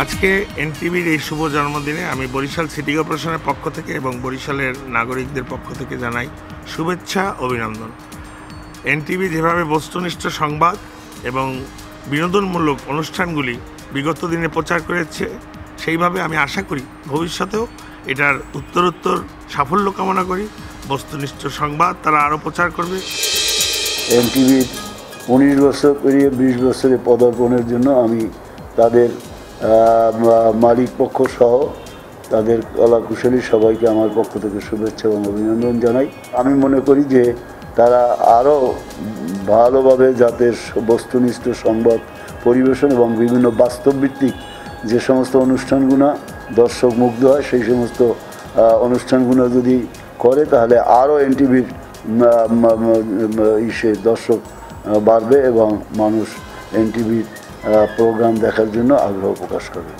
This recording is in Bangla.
আজকে এনটিভির এই শুভ জন্মদিনে আমি বরিশাল সিটি কর্পোরেশনের পক্ষ থেকে এবং বরিশালের নাগরিকদের পক্ষ থেকে জানাই শুভেচ্ছা, অভিনন্দন। এনটিভি যেভাবে বস্তুনিষ্ঠ সংবাদ এবং বিনোদনমূলক অনুষ্ঠানগুলি বিগত দিনে প্রচার করেছে, সেইভাবে আমি আশা করি ভবিষ্যতেও এটার উত্তরোত্তর সাফল্য কামনা করি। বস্তুনিষ্ঠ সংবাদ তারা আরও প্রচার করবে। এনটিভির 19 বছর পেরিয়ে 20 বছরে পদার্পণের জন্য আমি তাদের মালিক পক্ষ সহ তাদের কলাকুশলী সবাইকে আমার পক্ষ থেকে শুভেচ্ছা এবং অভিনন্দন জানাই। আমি মনে করি যে তারা আরও ভালোভাবে যাতে বস্তুনিষ্ঠ সংবাদ পরিবেশন এবং বিভিন্ন বাস্তবভিত্তিক যে সমস্ত অনুষ্ঠানগুলো দর্শক মুগ্ধ হয়, সেই সমস্ত অনুষ্ঠানগুলো যদি করে তাহলে আরও এনটিভির দর্শক বাড়বে এবং মানুষ এনটিভির প্রোগ্রাম দেখার জন্য আগ্রহ প্রকাশ করবে।